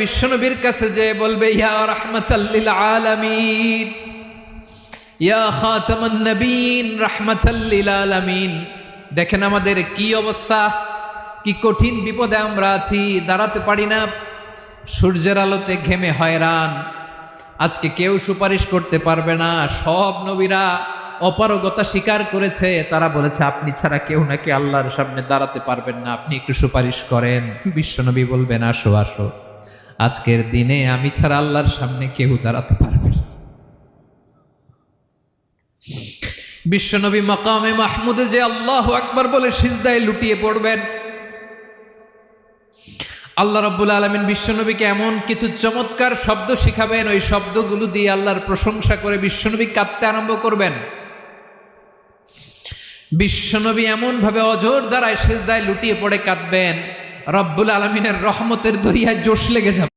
বিশ্বনবীর কাছে যে বলবে ইয়া রাহমাতাল লিল আলামিন, ইয়া খাতামান নবীন রাহমাতাল লিল আলামিন। দেখেন আমাদের কি অবস্থা, কি কঠিন বিপদে আমরা আছি, দাঁড়াতে পারি না, সূর্যের আলোতে ঘেমে হয়রান। আজকে কেউ সুপারিশ করতে পারবে না। সব নবীরা অপারগতা স্বীকার করেছে, তারা বলেছে আপনি ছাড়া কেউ নাকি আল্লাহর সামনে দাঁড়াতে পারবেন না, আপনি একটু সুপারিশ করেন। বিশ্বনবী বলবেন আসো আসো, আজকের দিনে আমি ছাড়া আল্লাহর সামনে কেউ দাঁড়াতে পারবে না। বিশ্বনবী মাকামে মাহমুদে যে আল্লাহু আকবার বলে সিজদায় লুটিয়ে পড়বেন, আল্লাহ রাব্বুল আলামিন বিশ্বনবীকে এমন কিছু চমৎকার শব্দ শিখাবেন, ওই শব্দগুলো দিয়ে আল্লাহর প্রশংসা করে বিশ্বনবী কাঁদতে আরম্ভ করবেন। বিশ্বনবী এমন ভাবে অজর দ্বারায় সিজদায় লুটিয়ে পড়ে কাঁদবেন, রব্বুল আলামিনের রহমতের দরিয়ায় জোশ লেগে যাবে।